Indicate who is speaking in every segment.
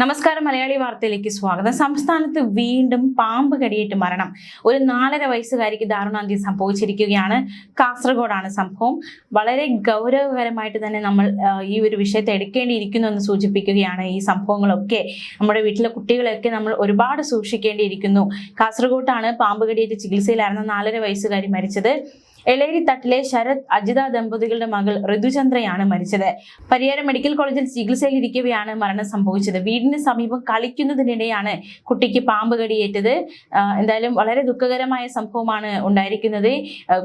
Speaker 1: നമസ്കാരം. മലയാളി വാർത്തയിലേക്ക് സ്വാഗതം. സംസ്ഥാനത്ത് വീണ്ടും പാമ്പ് കടിയേറ്റ് മരണം. ഒരു 4.5 വയസ്സുകാരിക്ക് ദാരുണാന്ത്യം സംഭവിച്ചിരിക്കുകയാണ്. കാസർഗോഡാണ് സംഭവം. വളരെ ഗൗരവകരമായിട്ട് തന്നെ നമ്മൾ ഈ ഒരു വിഷയത്തെ എടുക്കേണ്ടിയിരിക്കുന്നു എന്ന് സൂചിപ്പിക്കുകയാണ്. ഈ സംഭവങ്ങളൊക്കെ നമ്മുടെ വീട്ടിലെ കുട്ടികളെയൊക്കെ നമ്മൾ ഒരുപാട് സൂക്ഷിക്കേണ്ടിയിരിക്കുന്നു. കാസർഗോഡാണ് പാമ്പ് കടിയേറ്റ് ചികിത്സയിലായിരുന്ന 4.5 വയസ്സുകാരി മരിച്ചത്. എളേരിത്തട്ടിലെ ശരത് അജിത ദമ്പതികളുടെ മകൾ ഋതുചന്ദ്രയാണ് മരിച്ചത്. പരിയാരം മെഡിക്കൽ കോളേജിൽ ചികിത്സയിലിരിക്കവെയാണ് മരണം സംഭവിച്ചത്. വീടിന് സമീപം കളിക്കുന്നതിനിടെയാണ് കുട്ടിക്ക് പാമ്പ് കടിയേറ്റത്. എന്തായാലും വളരെ ദുഃഖകരമായ സംഭവമാണ് ഉണ്ടായിരിക്കുന്നത്.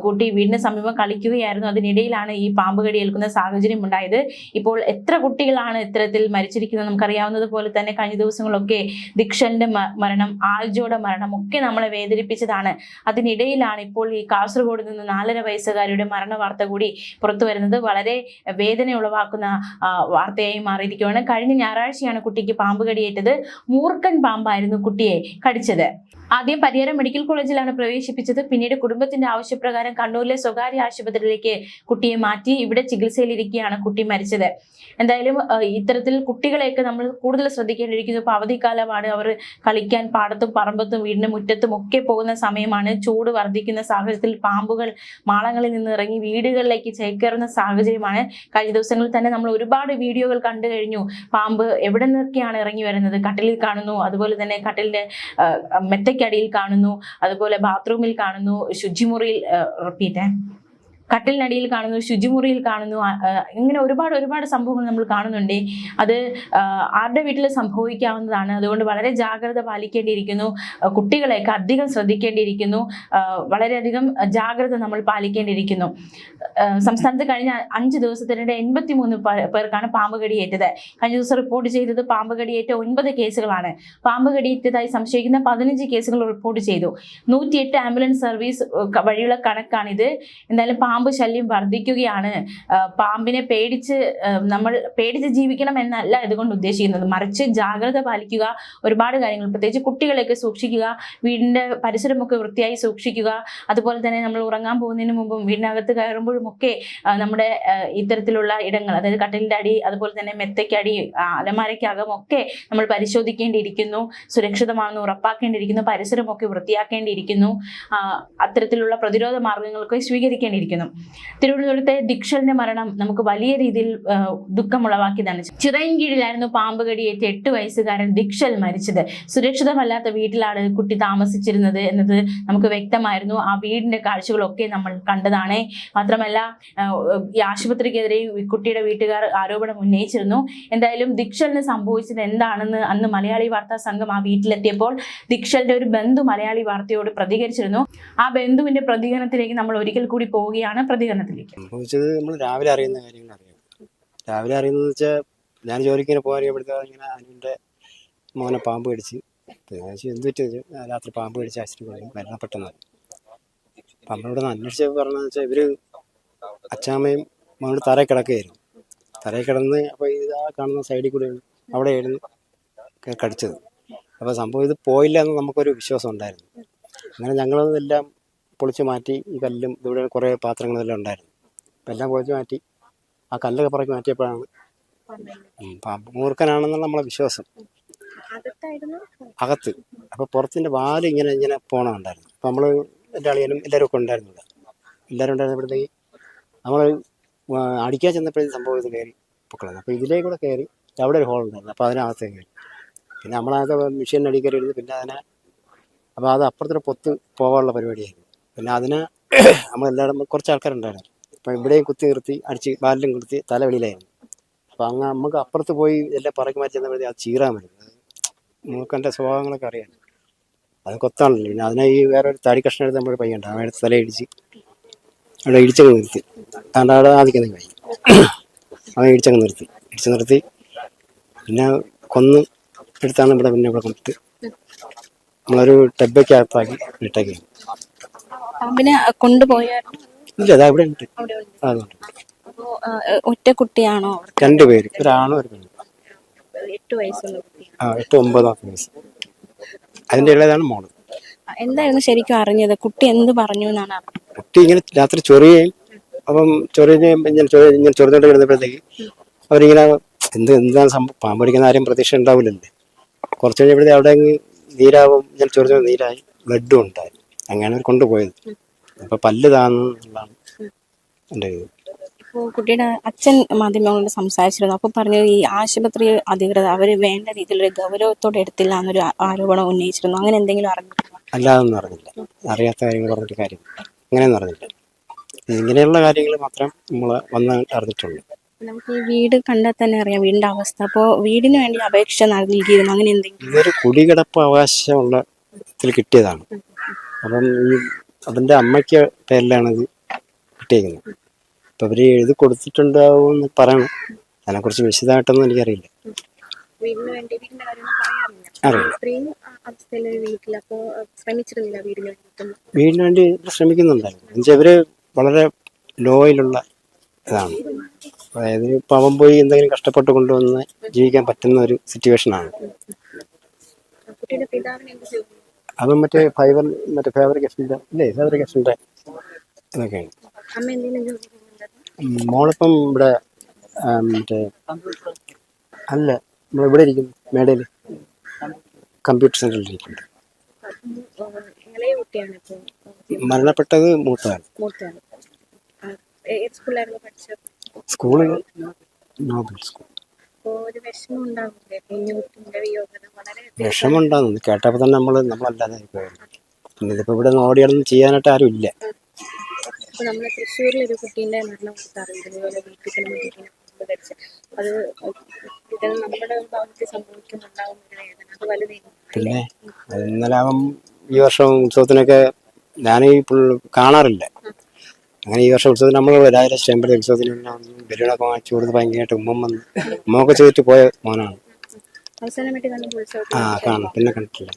Speaker 1: കുട്ടി വീടിന് സമീപം കളിക്കുകയായിരുന്നു. അതിനിടയിലാണ് ഈ പാമ്പ് കടിയേൽക്കുന്ന സാഹചര്യം ഉണ്ടായത്. ഇപ്പോൾ എത്ര കുട്ടികളാണ് ഇത്തരത്തിൽ മരിച്ചിരിക്കുന്നത് നമുക്കറിയാവുന്നത് പോലെ തന്നെ കഴിഞ്ഞ ദിവസങ്ങളൊക്കെ ദിക്ഷന്റെ മരണം, ആൽജോയുടെ മരണം ഒക്കെ നമ്മളെ വേദനിപ്പിച്ചതാണ്. അതിനിടയിലാണ് ഇപ്പോൾ ഈ കാസർഗോഡ് നിന്ന് 4.5 വയസ്സുകാരിയുടെ മരണ വാർത്ത കൂടി പുറത്തു വരുന്നത്. വളരെ വേദന ഉളവാക്കുന്ന വാർത്തയായി മാറിയിരിക്കുകയാണ്. കഴിഞ്ഞ ഞായറാഴ്ചയാണ് കുട്ടിക്ക് പാമ്പ് കടിയേറ്റത്. മൂർഖൻ പാമ്പായിരുന്നു കുട്ടിയെ കടിച്ചത്. ആദ്യം പരിയാരം മെഡിക്കൽ കോളേജിലാണ് പ്രവേശിപ്പിച്ചത്. പിന്നീട് കുടുംബത്തിന്റെ ആവശ്യപ്രകാരം കണ്ണൂരിലെ സ്വകാര്യ ആശുപത്രിയിലേക്ക് കുട്ടിയെ മാറ്റി. ഇവിടെ ചികിത്സയിലിരിക്കെയാണ് കുട്ടി മരിച്ചത്. എന്തായാലും ഇത്തരത്തിൽ കുട്ടികളെയൊക്കെ നമ്മൾ കൂടുതൽ ശ്രദ്ധിക്കേണ്ടിയിരിക്കുന്നു. ഇപ്പോൾ അവധിക്കാലമാണ്. അവർ കളിക്കാൻ പാടത്തും പറമ്പത്തും വീടിന് മുറ്റത്തും ഒക്കെ പോകുന്ന സമയമാണ്. ചൂട് വർദ്ധിക്കുന്ന സാഹചര്യത്തിൽ പാമ്പുകൾ മാളങ്ങളിൽ നിന്ന് ഇറങ്ങി വീടുകളിലേക്ക് ചേക്കേറുന്ന സാഹചര്യമാണ്. കഴിഞ്ഞ ദിവസങ്ങളിൽ തന്നെ നമ്മൾ ഒരുപാട് വീഡിയോകൾ കണ്ടു കഴിഞ്ഞു. പാമ്പ് എവിടെ നിന്നൊക്കെയാണ് ഇറങ്ങി വരുന്നത്. കട്ടിലിൽ കാണുന്നു, അതുപോലെ തന്നെ കട്ടിലിന്റെ മെത്തയ്ക്കടിയിൽ കാണുന്നു, അതുപോലെ ബാത്റൂമിൽ കാണുന്നു, ശുചിമുറിയിൽ കട്ടിലിനടിയിൽ കാണുന്നു, ശുചിമുറിയിൽ കാണുന്നു. ഇങ്ങനെ ഒരുപാട് സംഭവങ്ങൾ നമ്മൾ കാണുന്നുണ്ട്. അത് ആരുടെ വീട്ടിൽ സംഭവിക്കാവുന്നതാണ്. അതുകൊണ്ട് വളരെ ജാഗ്രത പാലിക്കേണ്ടിയിരിക്കുന്നു. കുട്ടികളെയൊക്കെ അധികം ശ്രദ്ധിക്കേണ്ടിയിരിക്കുന്നു. വളരെയധികം ജാഗ്രത നമ്മൾ പാലിക്കേണ്ടിയിരിക്കുന്നു. സംസ്ഥാനത്ത് കഴിഞ്ഞ 5 ദിവസത്തിനിടെ 83 പേർക്കാണ് പാമ്പ് കടിയേറ്റത്. കഴിഞ്ഞ ദിവസം റിപ്പോർട്ട് ചെയ്തത് പാമ്പ് കടിയേറ്റ 9 കേസുകളാണ്. പാമ്പ് കടിയേറ്റതായി സംശയിക്കുന്ന 15 കേസുകൾ റിപ്പോർട്ട് ചെയ്തു. 108 ആംബുലൻസ് സർവീസ് വഴിയുള്ള കണക്കാണിത്. എന്തായാലും പാമ്പ് ശല്യം വർദ്ധിക്കുകയാണ്. പാമ്പിനെ നമ്മൾ പേടിച്ച് ജീവിക്കണം എന്നല്ല ഇതുകൊണ്ട് ഉദ്ദേശിക്കുന്നത്. മറിച്ച് ജാഗ്രത പാലിക്കുക, ഒരുപാട് കാര്യങ്ങൾ, പ്രത്യേകിച്ച് കുട്ടികളെയൊക്കെ സൂക്ഷിക്കുക, വീടിന്റെ പരിസരമൊക്കെ വൃത്തിയായി സൂക്ഷിക്കുക. അതുപോലെ തന്നെ നമ്മൾ ഉറങ്ങാൻ പോകുന്നതിന് മുമ്പും വീടിനകത്ത് കയറുമ്പോഴും ഒക്കെ നമ്മുടെ ഇത്തരത്തിലുള്ള ഇടങ്ങൾ, അതായത് കട്ടിലിന്റെ അടി, അതുപോലെ തന്നെ മെത്തയ്ക്കടി, അലമാരയ്ക്കകം ഒക്കെ നമ്മൾ പരിശോധിക്കേണ്ടിയിരിക്കുന്നു. സുരക്ഷിതമാണെന്ന് ഉറപ്പാക്കേണ്ടിയിരിക്കുന്നു. പരിസരമൊക്കെ വൃത്തിയാക്കേണ്ടിയിരിക്കുന്നു. അത്തരത്തിലുള്ള പ്രതിരോധ മാർഗങ്ങളൊക്കെ സ്വീകരിക്കേണ്ടിയിരിക്കുന്നു. തിരുവനന്തപുരത്തെ ദിക്ഷലിന്റെ മരണം നമുക്ക് വലിയ രീതിയിൽ ദുഃഖമുളവാക്കിയതാണ്. ചിറയൻകീഴിലായിരുന്നു പാമ്പ് കടിയേറ്റ് 8 വയസ്സുകാരൻ ദിക്ഷൽ മരിച്ചത്. സുരക്ഷിതമല്ലാത്ത വീട്ടിലാണ് കുട്ടി താമസിച്ചിരുന്നത് എന്നത് നമുക്ക് വ്യക്തമായിരുന്നു. ആ വീടിന്റെ കാഴ്ചകളൊക്കെ നമ്മൾ കണ്ടതാണ്. മാത്രമല്ല ഈ ആശുപത്രിക്കെതിരെ കുട്ടിയുടെ വീട്ടുകാർ ആരോപണം ഉന്നയിച്ചിരുന്നു. എന്തായാലും ദിക്ഷലിന് സംഭവിച്ചത് എന്താണെന്ന് അന്ന് മലയാളി വാർത്താ സംഘം ആ വീട്ടിലെത്തിയപ്പോൾ ദിക്ഷലിന്റെ ഒരു ബന്ധു മലയാളി വാർത്തയോട് പ്രതികരിച്ചിരുന്നു. ആ ബന്ധുവിന്റെ പ്രതികരണത്തിലേക്ക് നമ്മൾ ഒരിക്കൽ കൂടി പോവുകയാണ്. പ്രതികരണത്തിലേക്ക്
Speaker 2: സംഭവിച്ചത് നമ്മൾ രാവിലെ അറിയുന്ന കാര്യങ്ങൾ അറിയാം. രാവിലെ അറിയുന്നത് വെച്ചാൽ ഞാൻ ജോലിക്കിങ്ങനെ പോകാറിയപ്പോഴത്തേക്ക് ഇങ്ങനെ അനുവിൻ്റെ മോനെ പാമ്പ് കടിച്ച് എന്ത് പറ്റിയത്, രാത്രി പാമ്പ് കടിച്ച് ആശുപത്രി മരണപ്പെട്ടെന്നാണ്. അപ്പം നമ്മളിവിടെ നിന്ന് അന്വേഷിച്ചപ്പോൾ പറഞ്ഞതെന്ന് വെച്ചാൽ ഇവർ അച്ചാമ്മയും മകളുടെ തറയിൽ കിടക്കുകയായിരുന്നു. തറയിൽ കിടന്ന് അപ്പോൾ ഇതാ കാണുന്ന സൈഡിൽ കൂടെയാണ് അവിടെയായിരുന്നു കടിച്ചത്. അപ്പോൾ സംഭവം ഇത് പോയില്ല എന്ന് നമുക്കൊരു വിശ്വാസം ഉണ്ടായിരുന്നു. അങ്ങനെ ഞങ്ങളതെല്ലാം പൊളിച്ച് മാറ്റി. ഈ കല്ലും ഇവിടെ കുറേ പാത്രങ്ങളെല്ലാം ഉണ്ടായിരുന്നു. അപ്പം എല്ലാം പൊളിച്ച് മാറ്റി ആ കല്ലൊക്കെ പറക്കി മാറ്റിയപ്പോഴാണ് പാമ്പ് മൂർഖനാണെന്നുള്ള നമ്മളെ വിശ്വാസം. അകത്ത് അപ്പോൾ പുറത്തിൻ്റെ വാല് ഇങ്ങനെ പോകണമുണ്ടായിരുന്നു. അപ്പം നമ്മൾ എൻ്റെ അളിയനും എല്ലാവരും ഒക്കെ ഉണ്ടായിരുന്നു. എല്ലാവരും ഉണ്ടായിരുന്നപ്പോഴത്തേക്ക് നമ്മൾ അടിക്കാൻ ചെന്നപ്പോഴത്തേക്ക് സംഭവം ഇത് കയറി പൊക്കളഞ്ഞു. അപ്പോൾ ഇതിലേക്ക് കൂടെ കയറി അവിടെ ഒരു ഹോൾ ഉണ്ടായിരുന്നു. അപ്പോൾ അതിനകത്ത് കയറി പിന്നെ നമ്മളകത്ത് മെഷീൻ അടി കയറി ഇരുന്ന് പിന്നെ അതിനെ അപ്പോൾ അത് അപ്പുറത്തൊരു പൊത്ത് പോകാനുള്ള പരിപാടിയായിരുന്നു. പിന്നെ അതിന് നമ്മളെല്ലാവരും കുറച്ച് ആൾക്കാരുണ്ടായിരുന്നു. അപ്പം ഇവിടെയും കുത്തി നിർത്തി അടിച്ച് ബാലിലും കുത്തി തല വെളിയിലായിരുന്നു. അപ്പം അങ്ങ് നമുക്ക് അപ്പുറത്ത് പോയി എല്ലാം പറക്കി മാറ്റി ചെന്നപ്പോഴത്തേക്ക് അത് ചീറാൻ വരുന്നത്. നമുക്ക് എൻ്റെ സ്വഭാവങ്ങളൊക്കെ അറിയാം. അത് കൊത്താണല്ലോ. പിന്നെ അതിനെ ഈ വേറെ ഒരു തടി കഷ്ണം എടുത്ത് നമ്മൾ പയ്യുണ്ട് അവിടെ തല ഇടിച്ച് അവിടെ ഇടിച്ചങ്ങ് നിർത്തി. അതിൻ്റെ അവിടെ ആദ്യം കഴിയും അവൻ ഇടിച്ചങ്ങ് നിർത്തി പിന്നെ കൊന്ന് എടുത്താണ് ഇവിടെ കൊണ്ടിട്ട് നമ്മളൊരു ടബയ്ക്കകത്താക്കി ഇട്ടേക്ക്.
Speaker 3: പാമ്പിനെ കൊണ്ടുപോയായിരുന്നു?
Speaker 2: ഇല്ല, അത് അവിടെ ഉണ്ട്. അതുകൊണ്ട്
Speaker 3: ഒറ്റ കുട്ടിയാണോ?
Speaker 2: 2 പേര്, ഒരാണും ഒരു പെണ്ണും.
Speaker 3: 8 വയസ്സുള്ള കുട്ടി.
Speaker 2: 8-9 വയസ്സ്. അതിൻ്റെ ഇളയതാണ് മോള്.
Speaker 3: എന്തായിരുന്നു ശരിക്കും അറിഞ്ഞത്? കുട്ടി എന്ത് പറഞ്ഞു എന്നാണ്?
Speaker 2: കുട്ടി ഇങ്ങനെ രാത്രി ചൊറിയുകയും അപ്പം ഇങ്ങനെ ചൊറിഞ്ഞോണ്ട് കിടന്നപ്പോഴത്തേക്ക് അവരിങ്ങനെ എന്താണ് സംഭവം, പാമ്പ് കടിക്കുന്ന ആരും പ്രതീക്ഷ ഉണ്ടാവില്ലല്ലേ. കുറച്ച് കഴിഞ്ഞപ്പോഴത്തെ അവിടെ അങ്ങ് നീരാവും, ഞാൻ ചൊറിഞ്ഞ നീരായി, ബ്ലഡും ഉണ്ടായി. അങ്ങനെയാണ് അവർ കൊണ്ടുപോയത്. അപ്പോൾ പല്ല് താന്നുള്ളതാണ് എൻ്റെ ഇത്.
Speaker 3: ഇപ്പോൾ കുട്ടിയുടെ അച്ഛൻ മാധ്യമങ്ങളോട് സംസാരിച്ചിരുന്നു. അപ്പോൾ പറഞ്ഞു ഈ ആശുപത്രി അധികൃതർ അവർ വേണ്ട രീതിയിലൊരു ഗൗരവത്തോടെ എടുത്തില്ല എന്നൊരു ആരോപണം ഉന്നയിച്ചിരുന്നു. അങ്ങനെ എന്തെങ്കിലും അറിഞ്ഞിട്ടുണ്ടോ?
Speaker 2: അല്ലാതൊന്നും അറിഞ്ഞില്ല. അറിയാത്ത കാര്യങ്ങൾ പറഞ്ഞിട്ട് കാര്യം അങ്ങനെയൊന്നും അറിഞ്ഞില്ല. ഇങ്ങനെയുള്ള കാര്യങ്ങൾ മാത്രം നമ്മൾ വന്ന് അറിഞ്ഞിട്ടുള്ളൂ.
Speaker 3: നമുക്ക് ഈ വീട് കണ്ടാൽ തന്നെ അറിയാം വീടിന്റെ അവസ്ഥ. അപ്പോൾ വീടിന് വേണ്ടി അപേക്ഷ നൽകിയിരുന്നു, അങ്ങനെ എന്തെങ്കിലും?
Speaker 2: ഇതൊരു കുടികിടപ്പ് അവകാശമുള്ള ഇതിൽ കിട്ടിയതാണ്. അപ്പം ഈ അതിൻ്റെ അമ്മയ്ക്ക് പേരിലാണ് ഇത് കിട്ടിയിരിക്കുന്നത്. അപ്പം അവർ എഴുതി കൊടുത്തിട്ടുണ്ടാവും എന്ന് പറയണം. അതിനെക്കുറിച്ച് വിശദമായിട്ടൊന്നും എനിക്കറിയില്ല.
Speaker 3: വീടിന് വേണ്ടി വീടിന്റെ കാര്യമൊന്നും പറയാറില്ല.
Speaker 2: അറിയില്ല.
Speaker 3: ഇത്രയും അവസ്ഥയിലെ വീട്ടിൽ അപ്പോൾ ശ്രമിച്ചിരുന്നില്ല വീടിന് വേണ്ടി?
Speaker 2: വീടിന് വേണ്ടി ശ്രമിക്കുന്നുണ്ടായിരുന്നു. എന്നുവെച്ചാൽ ഇവർ വളരെ ലോയിലുള്ള ഇതാണ്. അതായത് ഇപ്പം അവൻ പോയി എന്തെങ്കിലും കഷ്ടപ്പെട്ട് കൊണ്ടുവന്ന് ജീവിക്കാൻ പറ്റുന്ന ഒരു സിറ്റുവേഷനാണ്.
Speaker 3: കുട്ടിയുടെ പിതാവിന് എന്ത് ചെയ്തു?
Speaker 2: അവൻ മറ്റേ ഫാബ്രിക്കേഷൻ്റെ ഇതൊക്കെയാണ്.
Speaker 3: അമ്മ എന്തെങ്കിലും ജോലി ചെയ്യുന്നുണ്ടോ?
Speaker 2: മോളിപ്പം ഇവിടെ മറ്റേ അല്ല നമ്മളിവിടെ ഇരിക്കും, മേടയിൽ കമ്പ്യൂട്ടർ സെൻ്ററിൽ ഇരിക്കുന്നുണ്ട്.
Speaker 3: ഇളയ കുട്ടിയാണ് ഇപ്പോൾ
Speaker 2: മരണപ്പെട്ടത് മൂത്തതാണ്.
Speaker 3: മൂത്തയാണ്. ഏത് സ്കൂളിലായിരുന്നു പഠിച്ചത്?
Speaker 2: School Nobel school.
Speaker 3: അപ്പോൾ ഒരു വിഷമം ഉണ്ടാവില്ലേ കുഞ്ഞു കുട്ടിൻ്റെ വിയോഗം? വളരെ
Speaker 2: വിഷമമുണ്ടാകുന്നു കേട്ടപ്പോൾ തന്നെ നമ്മളല്ലാതെ പോയത്. പിന്നെ ഇതിപ്പോൾ ഇവിടെ നിന്ന് ഓടിയാലൊന്നും ചെയ്യാനായിട്ട് ആരും ഇല്ല.
Speaker 3: അപ്പോൾ നമ്മൾ തൃശ്ശൂരിൽ ഒരു കുട്ടീൻ്റെ മരണം കൊടുത്തറിയില്ല, ഇതുപോലെ വീട്ടിൽ ധരിച്ച് അത് ഇത് നമ്മുടെ ഭാഗത്ത് സംഭവിക്കുന്നുണ്ടാകുന്ന ഒരു വേദന അത് വലുതായിരുന്നു.
Speaker 2: പിന്നെ ഇന്നലെ അവൻ ഈ വർഷം ഉത്സവത്തിനൊക്കെ ഞാൻ കാണാറില്ല. അങ്ങനെ ഈ വർഷം ഉത്സവത്തിന് നമ്മൾ രാവിലെ സ്റ്റേമ്പടി ഉത്സവത്തിന് ബലൂണൊക്കെ വാങ്ങിച്ചു കൊടുത്ത് ഭയങ്കരമായിട്ട് ഉമ്മൊക്കെ ചെയ്തിട്ട് പോയ മോനാണ്.
Speaker 3: അവസാനമായിട്ട് കാണുമ്പോൾ
Speaker 2: കാണും, പിന്നെ കണ്ടിട്ടില്ല.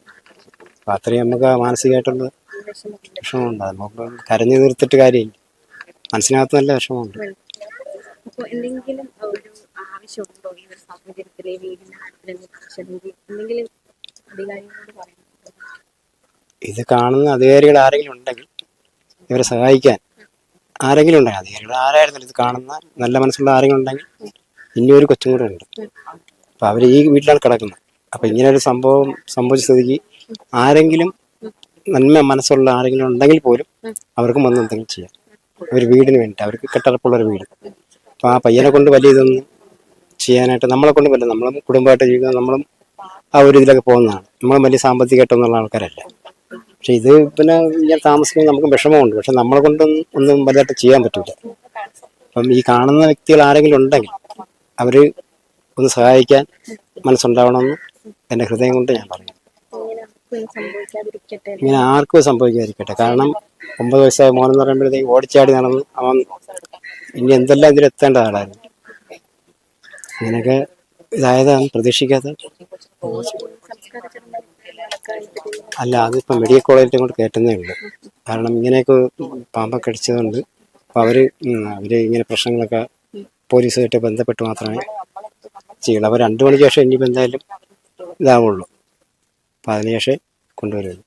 Speaker 2: അപ്പം അത്രയും നമുക്ക് മാനസികമായിട്ടുള്ള വിഷമമുണ്ടാകും. നമുക്ക് കരഞ്ഞു തീർത്തിട്ട് കാര്യമില്ല, മനസ്സിനകത്ത് നല്ല വിഷമമുണ്ട്.
Speaker 3: അപ്പോൾ എന്തെങ്കിലും ഒരു ആവശ്യമുണ്ടോ ഈ ഒരു സാഹചര്യത്തിൽ വീടിന് എന്തെങ്കിലും അധികാരികളോട് പറയുന്നുണ്ടോ?
Speaker 2: ഇത് കാണുന്ന അധികാരികൾ ആരെങ്കിലും ഉണ്ടെങ്കിൽ ഇവരെ സഹായിക്കാൻ ആരെങ്കിലും ഉണ്ടെങ്കിൽ, അധികാരികൾ ആരായിരുന്നില്ല, ഇത് കാണുന്ന നല്ല മനസ്സുള്ള ആരെങ്കിലും ഉണ്ടെങ്കിൽ ഇനിയൊരു കൊച്ചും കൂടെ ഉണ്ട്. അപ്പം അവർ ഈ വീട്ടിലാണ് കിടക്കുന്നത്. അപ്പം ഇങ്ങനെ ഒരു സംഭവം സംഭവിച്ച സ്ഥിതിക്ക് ആരെങ്കിലും നന്മ മനസ്സുള്ള ആരെങ്കിലും ഉണ്ടെങ്കിൽ പോലും അവർക്കും വന്ന് എന്തെങ്കിലും ചെയ്യാം. ഒരു വീടിന് വേണ്ടി അവർക്ക് കെട്ടുറപ്പുള്ളൊരു വീട്. അപ്പം ആ പയ്യനെ കൊണ്ട് വലിയ ഇതൊന്നും ചെയ്യാനായിട്ട് നമ്മളെ കൊണ്ട് പറ്റില്ല. നമ്മളും കുടുംബമായിട്ട് ജീവിക്കുന്നത്, നമ്മളും ആ ഒരു ഇതിലൊക്കെ പോകുന്നതാണ്. നമ്മളും വലിയ സാമ്പത്തികമായിട്ടൊന്നുള്ള ആൾക്കാരല്ല. പക്ഷെ ഇത് പിന്നെ ഞാൻ താമസിക്കുന്നത് നമുക്ക് വിഷമമുണ്ട്. പക്ഷെ നമ്മളെ കൊണ്ടൊന്നും ഒന്നും വലുതായിട്ട് ചെയ്യാൻ പറ്റില്ല. അപ്പം ഈ കാണുന്ന വ്യക്തികൾ ആരെങ്കിലും ഉണ്ടെങ്കിൽ അവർ ഒന്ന് സഹായിക്കാൻ മനസ്സുണ്ടാവണമെന്ന് എൻ്റെ ഹൃദയം കൊണ്ട് ഞാൻ പറയും. ഇങ്ങനെ ആർക്കും സംഭവിക്കാതിരിക്കട്ടെ. കാരണം 9 വയസ്സായ മോനെന്ന് പറയുമ്പോഴത്തേക്ക് ഓടിച്ചാടി നടന്ന് അവൻ ഇനി എന്തെല്ലാം ഇതിലെത്തേണ്ട ആളായിരുന്നു. അങ്ങനെയൊക്കെ ഇതായതാണ് പ്രതീക്ഷിക്കാത്ത. അല്ല, അതിപ്പോൾ മെഡിക്കൽ കോളേജിൽ കൊണ്ട് കയറ്റുന്നേ ഉള്ളൂ. കാരണം ഇങ്ങനെയൊക്കെ പാമ്പൊക്കെ അടിച്ചതുകൊണ്ട് അപ്പോൾ അവർ ഇങ്ങനെ പ്രശ്നങ്ങളൊക്കെ പോലീസുമായിട്ട് ബന്ധപ്പെട്ട് മാത്രമേ ചെയ്യുള്ളൂ. അപ്പോൾ 2 മണിക്ക് ശേഷം ഇനിയിപ്പോൾ എന്തായാലും ഇതാവുള്ളൂ. അപ്പോൾ അതിന് ശേഷം കൊണ്ടുവരുള്ളൂ.